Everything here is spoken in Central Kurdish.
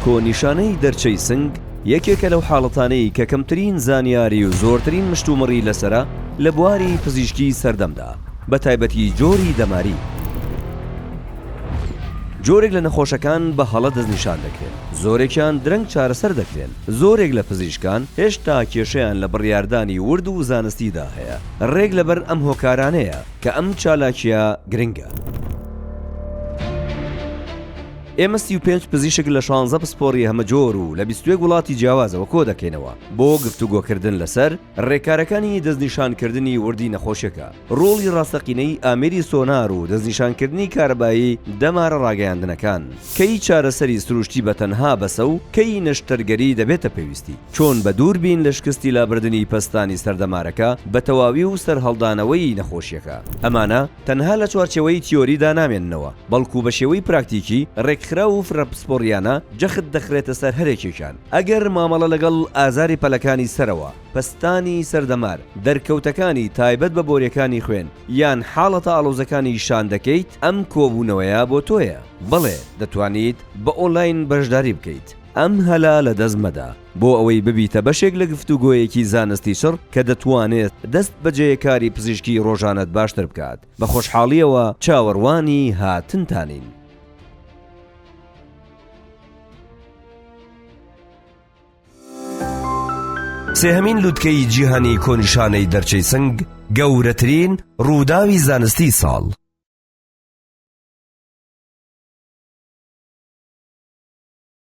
کۆنیشانەی دەرچەی سنگ یەکێکە لەو حاڵەتانەی کە کەمترین زانیاری و زۆرترین مشتومڕی لەسرە لە بواری پزیشکی سەردەمدا، بە تایبەتی جۆری دەماری. جۆرێک لە نەخۆشەکان بە هەڵە دەستنیشان دەکرێن، زۆرێکیان درەنگ چارەسەر دەکرێن، زۆرێک لە پزیشکان هێشتا کێشەیان لە بڕیاردانی ورد و زانستیدا هەیە. ڕێک لەبەر ئەم هۆکارانەیە کە ئەم چالاکیە گرنگە. ئێمە 35 پزیشک لە 16 پسپۆڕی هەمەجۆر و لە 21 وڵاتی جیاوازەوە کۆ دەکەینەوە بۆ گفتوگۆکردن لەسەر ڕێکارەکانی دەستنیشانکردنی وردی نەخۆشیەکە، ڕۆڵی ڕاستەقینەی ئامێری سۆنار و دەستنیشانکردنی کارەبایی دەمارە ڕاگەیاندنەکان، کەی چارەسەری سروشتی بەتەنها بەسە و کەی نەشتەرگەری دەبێتە پێویستی، چۆن بە دوور بین لە شکستی لابردنی پەستانی سەردەمارەکە بە تەواوی و سەرهەڵدانەوەی نەخۆشیەکە. ئەمانە تەنها لە چوارچێوەی تیۆریدا نامێننەوە، بەڵکو بە شێوەی پراکتیکی ڕێکخرا و فرەپسپۆریانە جەخت دەخرێتە سەر هەرێکێکیان. ئەگەر مامەڵە لەگەڵ ئازاری پەلەکانی سەرەوە، پەستانی سەردەمار، دەرکەوتەکانی تایبەت بە بۆریەکانی خوێن یان حاڵەتە ئاڵۆزەکانی شان دەکەیت، ئەم کۆبوونەوەیە بۆ تۆیە. بەڵێ دەتوانیت بە ئۆنلاین بەشداری بکەیت. ئەم هەلا لە دەستمەدا بۆ ئەوەی ببیتە بەشێک لە گفتوگۆیەکی زانستی شڕ کە دەتوانێت دەست بەجێیەکاری پزیشکی ڕۆژانت باشتر بکات. بە خۆشحاڵیەوە چاوەڕوانی هاتنتانین. سێهەمین لووتکەی جیهانی کۆنیشانەی دەرچەی سنگ، گەورەترین ڕووداوی زانستی ساڵ.